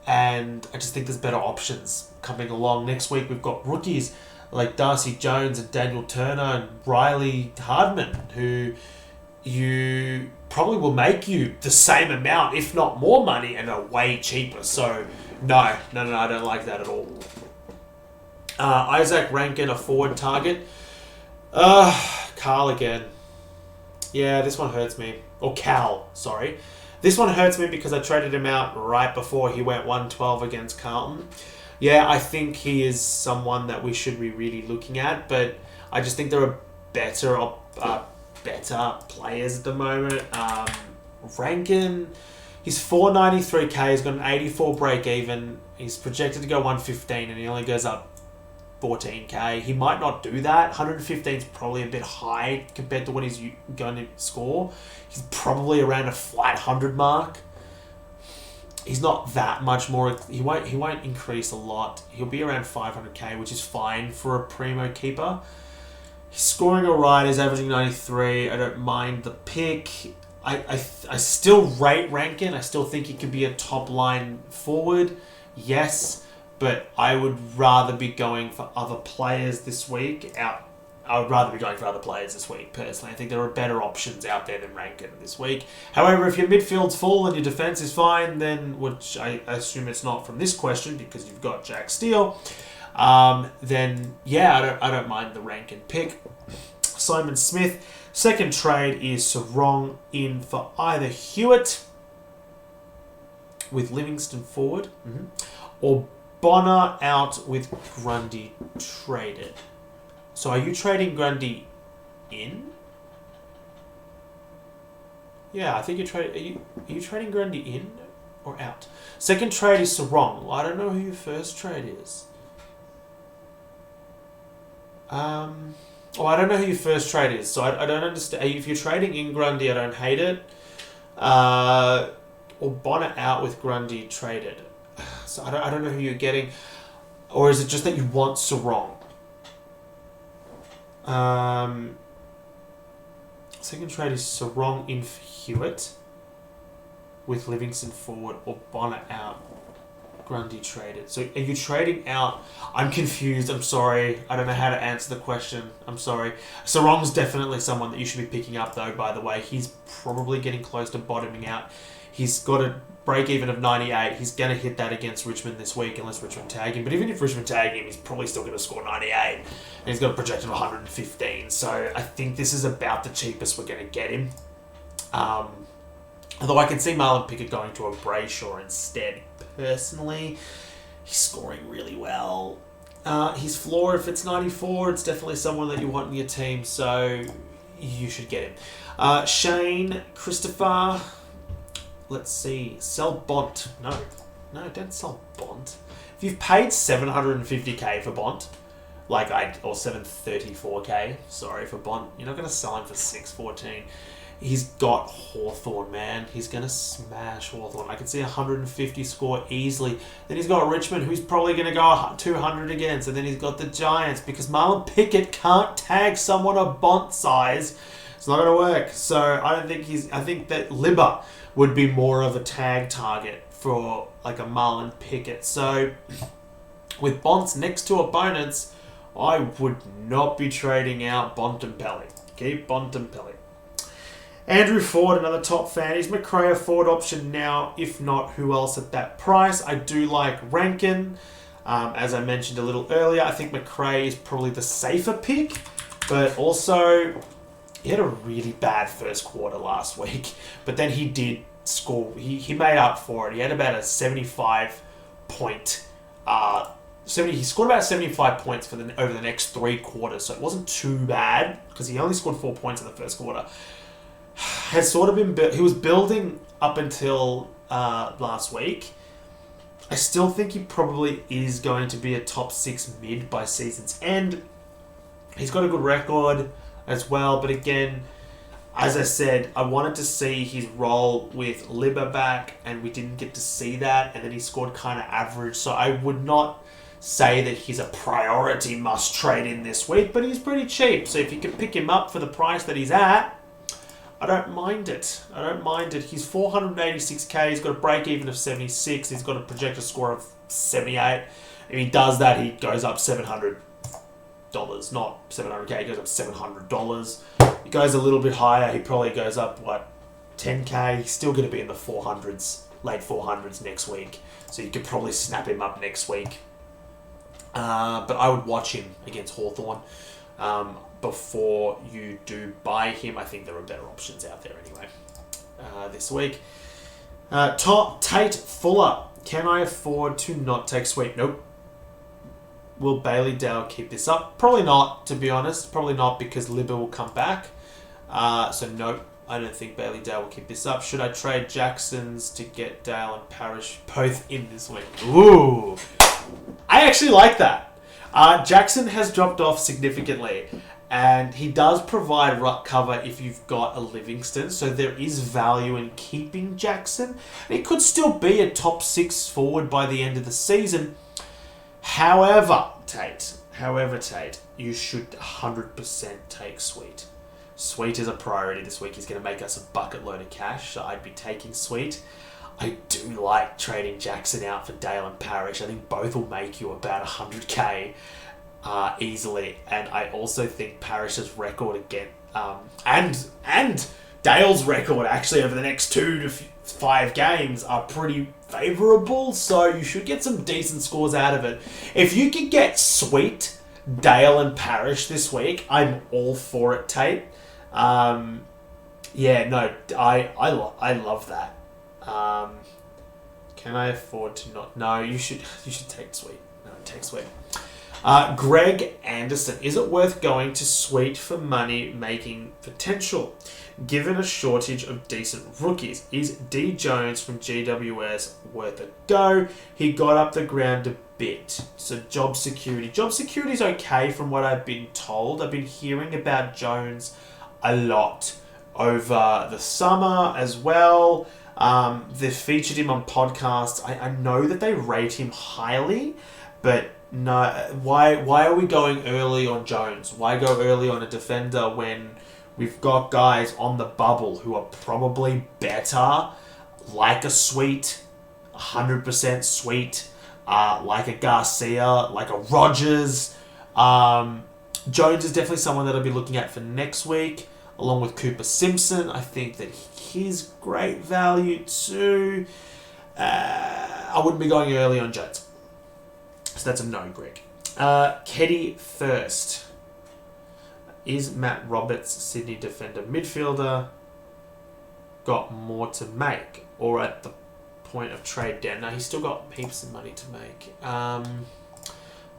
and I just think there's better options coming along. Next week we've got rookies like Darcy Jones and Daniel Turner and Riley Hardman, who you probably will make you the same amount, if not more money, and are way cheaper. So no, I don't like that at all. Isaac Rankin, a forward target. Carl again. Yeah, this one hurts me. Or Cal, sorry. This one hurts me because I traded him out right before he went 112 against Carlton. Yeah, I think he is someone that we should be really looking at, but I just think there are better players at the moment. Rankin, he's 493k, he's got an 84 break even, he's projected to go 115 and he only goes up 14k. He might not do that. 115 is probably a bit high compared to what he's going to score. He's probably around a flat 100 mark. He's not that much more. He won't increase a lot. He'll be around 500k, which is fine for a primo keeper. He's scoring alright. He's averaging 93. I don't mind the pick. I still rate Rankin. I still think he could be a top line forward. Yes, but I would rather be going for other players this week. I would rather be going for other players this week, personally. I think there are better options out there than Rankin this week. However, if your midfield's full and your defence is fine, then, which I assume it's not from this question because you've got Jack Steele, then, yeah, I don't mind the Rankin pick. Simon Smith. Second trade is Sarong in for either Hewitt with Livingston forward or Bonner out with Grundy traded. So are you trading Grundy in? Yeah, I think are you trading Grundy in or out? Second trade is Sarong. Well, I don't know who your first trade is. I don't know who your first trade is, so I don't understand. If you're trading in Grundy, I don't hate it. Or Bonner out with Grundy traded. So I don't know who you're getting. Or is it just that you want Sarong? Second trade is Sarong in for Hewitt with Livingston forward or Bonner out, Grundy traded. So are you trading out? I'm confused. I'm sorry. I don't know how to answer the question. I'm sorry. Sarong's definitely someone that you should be picking up though, by the way. He's probably getting close to bottoming out. He's got a break even of 98. He's going to hit that against Richmond this week unless Richmond tag him. But even if Richmond tag him, he's probably still going to score 98. And he's got a projection of 115. So I think this is about the cheapest we're going to get him. Although I can see Marlon Pickett going to a Brayshaw instead. Personally, he's scoring really well. His floor, if it's 94, it's definitely someone that you want in your team. So you should get him. Shane, Christopher... Let's see. Sell Bont. No, don't sell Bont. If you've paid 750k for Bont, or 734k, sorry, for Bont, you're not going to sell him for 614. He's got Hawthorn, man. He's going to smash Hawthorn. I can see 150 score easily. Then he's got Richmond, who's probably going to go 200 against. And then he's got the Giants, because Marlon Pickett can't tag someone of Bont size. It's not going to work. So I think that Libba would be more of a tag target for like a Marlon Pickett. So with Bont's next two opponents, I would not be trading out Bontempelli. Keep Bontempelli. Andrew Ford, another top fan. Is McRae a forward option now? If not, who else at that price? I do like Rankin. As I mentioned a little earlier, I think McRae is probably the safer pick, but also he had a really bad first quarter last week, but then he did score. He made up for it. He had about a 75 point. He scored about 75 points over the next 3 quarters, so it wasn't too bad because he only scored 4 points in the first quarter. Has sort of been he was building up until last week. I still think he probably is going to be a top 6 mid by season's end. He's got a good record as well, but again, as I said, I wanted to see his role with Libba back, and we didn't get to see that, and then he scored kind of average, so I would not say that he's a priority must trade in this week, but he's pretty cheap, so if you can pick him up for the price that he's at, I don't mind it. He's 486k, he's got a break even of 76, he's got a projected score of 78. If he does that, he goes up $700. Not 700k, he goes up $700. He goes a little bit higher, he probably goes up, 10k. He's still going to be in the 400s, late 400s next week. So you could probably snap him up next week. But I would watch him against Hawthorn before you do buy him. I think there are better options out there anyway this week. Tate Fuller. Can I afford to not take Sweet? Nope. Will Bailey Dale keep this up? Probably not, to be honest. Probably not, because Libba will come back. So nope, I don't think Bailey Dale will keep this up. Should I trade Jacksons to get Dale and Parrish both in this week? Ooh. I actually like that. Jackson has dropped off significantly. And he does provide ruck cover if you've got a Livingston, so there is value in keeping Jackson. It could still be a top 6 forward by the end of the season. However, Tate, you should 100% take Sweet. Sweet is a priority this week. He's going to make us a bucket load of cash, so I'd be taking Sweet. I do like trading Jackson out for Dale and Parrish. I think both will make you about 100k. Easily, and I also think Parrish's record again, and Dale's record actually over the next 2 to 5 games are pretty favourable, so you should get some decent scores out of it. If you could get Sweet, Dale and Parrish this week, I'm all for it, Tate. I love that. Can I afford to not? No, you should take Sweet. No, take Sweet. Greg Anderson. Is it worth going to Sweet for money-making potential? Given a shortage of decent rookies, is D. Jones from GWS worth a go? He got up the ground a bit. So job security. Job security is okay from what I've been told. I've been hearing about Jones a lot over the summer as well. They've featured him on podcasts. I know that they rate him highly, but no, why are we going early on Jones? Why go early on a defender when we've got guys on the bubble who are probably better, like a Sweet, 100% Sweet, like a Garcia, like a Rogers. Jones is definitely someone that I'll be looking at for next week, along with Cooper Simpson. I think that he's great value too. I wouldn't be going early on Jones. So that's a no, Greg. Keddy first. Is Matt Roberts, Sydney defender midfielder, got more to make? Or at the point of trade down? No, he's still got heaps of money to make.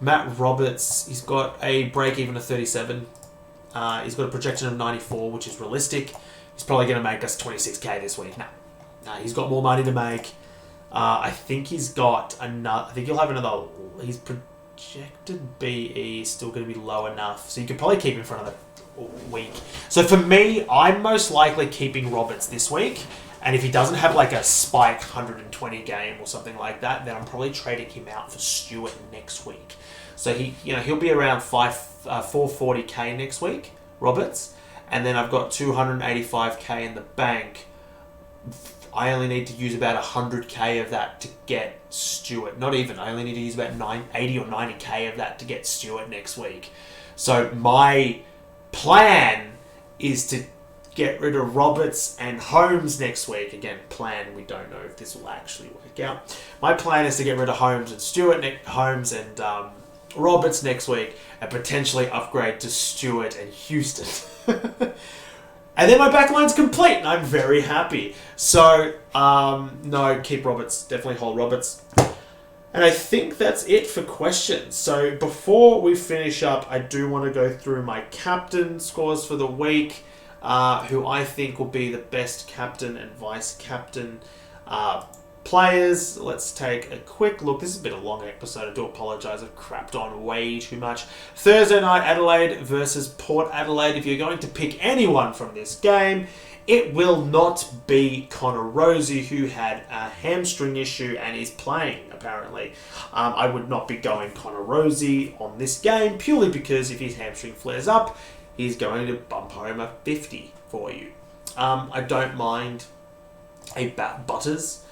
Matt Roberts, he's got a break-even of 37. He's got a projection of 94, which is realistic. He's probably going to make us 26k this week. No, he's got more money to make. I think he's got another. I think he'll have another. His projected BE is still going to be low enough, so you could probably keep him for another week. So for me, I'm most likely keeping Roberts this week, and if he doesn't have like a spike 120 game or something like that, then I'm probably trading him out for Stewart next week. So he'll be around 440k next week, Roberts, and then I've got 285k in the bank. I only need to use about 100k of that to get Stewart. Not even. I only need to use about 80 or 90k of that to get Stewart next week. So my plan is to get rid of Roberts and Holmes next week. Again, plan. We don't know if this will actually work out. My plan is to get rid of Holmes and Stewart, Holmes and Roberts next week, and potentially upgrade to Stewart and Houston. And then my backline's complete, and I'm very happy. So, no, keep Roberts. Definitely hold Roberts. And I think that's it for questions. So, before we finish up, I do want to go through my captain scores for the week, who I think will be the best captain and vice-captain players. Let's take a quick look. This has been a long episode. I do apologise. I've crapped on way too much. Thursday night, Adelaide versus Port Adelaide. If you're going to pick anyone from this game, it will not be Connor Rosie, who had a hamstring issue and is playing, apparently. I would not be going Connor Rosie on this game, purely because if his hamstring flares up, he's going to bump home a 50 for you. I don't mind a Butters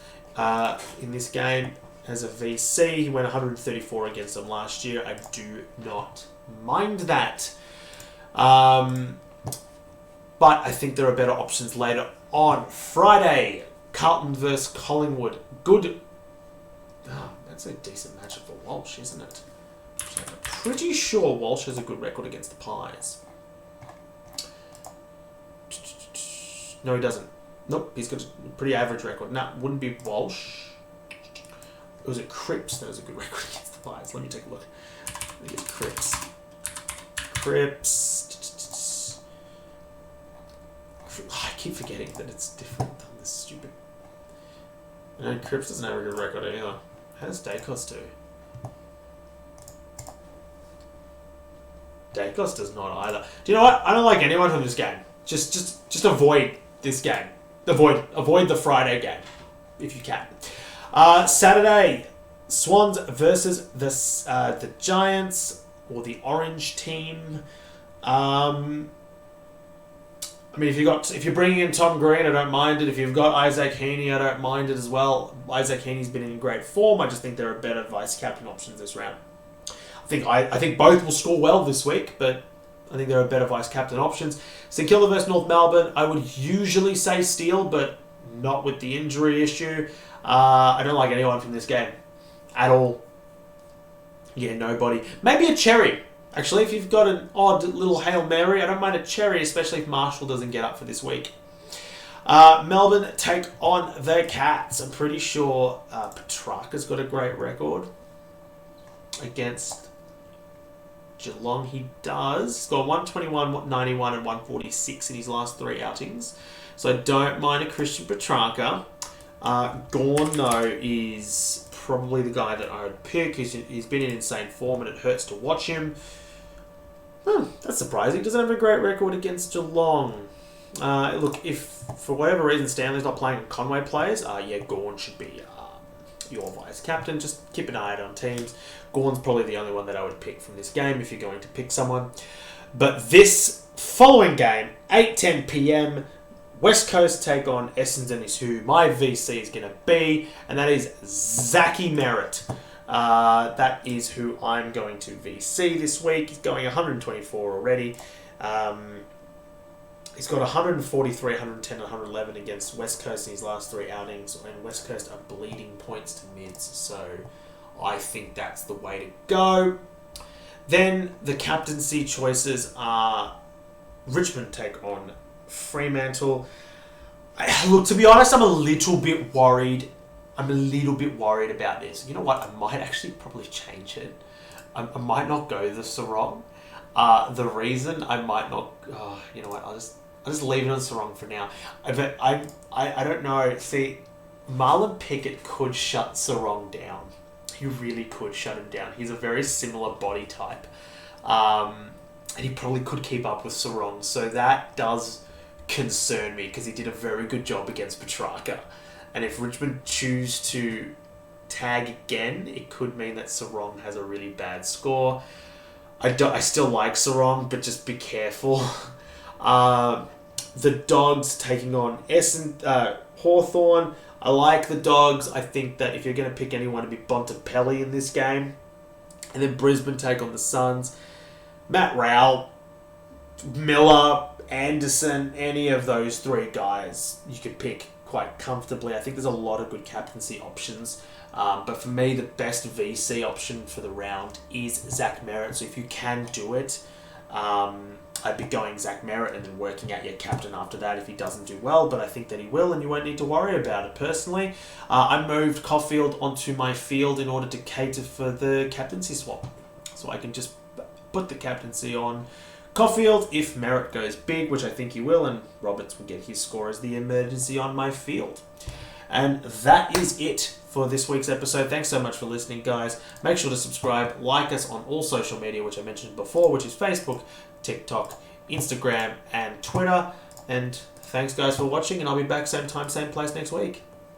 in this game as a VC. He went 134 against them last year. I do not mind that. But I think there are better options later on. Friday, Carlton versus Collingwood. Good. Oh, that's a decent matchup for Walsh, isn't it? I'm pretty sure Walsh has a good record against the Pies. No, he doesn't. Nope, he's got a pretty average record. No, wouldn't be Walsh. It was Cripps that has a good record against the Pies. Let me take a look. I think it's Cripps. I keep forgetting that it's different on this stupid. No, Cripps doesn't have a good record either. How does Dacos do? Dacos does not either. Do you know what? I don't like anyone from this game. Just avoid this game. Avoid the Friday game, if you can. Saturday, Swans versus the Giants, or the Orange team. I mean, if you're bringing in Tom Green, I don't mind it. If you've got Isaac Heaney, I don't mind it as well. Isaac Heaney's been in great form. I just think there are better vice captain options this round. I think both will score well this week, but I think there are better vice captain options. St Kilda versus North Melbourne, I would usually say Steele, but not with the injury issue. I don't like anyone from this game at all. Yeah, nobody. Maybe a Cherry. Actually, if you've got an odd little Hail Mary, I don't mind a Cherry, especially if Marshall doesn't get up for this week. Melbourne take on the Cats. I'm pretty sure Petrarca's got a great record against Geelong. He does. He's got 121, 91 and 146 in his last 3 outings. So I don't mind a Christian Petrarca. Gawn, though, is probably the guy that I would pick. He's been in insane form and it hurts to watch him. That's surprising. He doesn't have a great record against Geelong. Look, if for whatever reason Stanley's not playing Conway players, Gawn should be your vice captain. Just keep an eye out on teams. Gawn's probably the only one that I would pick from this game if you're going to pick someone. But this following game, 8:10 p.m, West Coast take on Essendon is who my VC is going to be, and that is Zachy Merritt. That is who I'm going to VC this week. He's going 124 already. He's got 143, 110, and 111 against West Coast in his last 3 outings, and West Coast are bleeding points to mids, so I think that's the way to go. Then the captaincy choices are Richmond take on Fremantle. Look, to be honest, I'm a little bit worried about this. You know what? I might actually probably change it. I might not go the Sarong. The reason I might not... you know what? I'll just leave it on Sarong for now. But I don't know. See, Marlon Pickett could shut Sarong down. He really could shut him down. He's a very similar body type. And he probably could keep up with Sarong. So that does concern me because he did a very good job against Petrarca. And if Richmond choose to tag again, it could mean that Sarong has a really bad score. I still like Sarong, but just be careful. The Dogs taking on Hawthorn. I like the Dogs. I think that if you're going to pick anyone, to be Bontempelli in this game. And then Brisbane take on the Suns. Matt Rowell, Miller, Anderson, any of those 3 guys you could pick quite comfortably. I think there's a lot of good captaincy options. But for me, the best VC option for the round is Zach Merritt. So if you can do it, I'd be going Zach Merritt and then working out your captain after that if he doesn't do well. But I think that he will, and you won't need to worry about it. Personally, I moved Caulfield onto my field in order to cater for the captaincy swap. So I can just put the captaincy on Caulfield if Merritt goes big, which I think he will, and Roberts will get his score as the emergency on my field. And that is it for this week's episode. Thanks so much for listening, guys. Make sure to subscribe, like us on all social media, which I mentioned before, which is Facebook, TikTok, Instagram, and Twitter. And thanks, guys, for watching, and I'll be back same time, same place next week.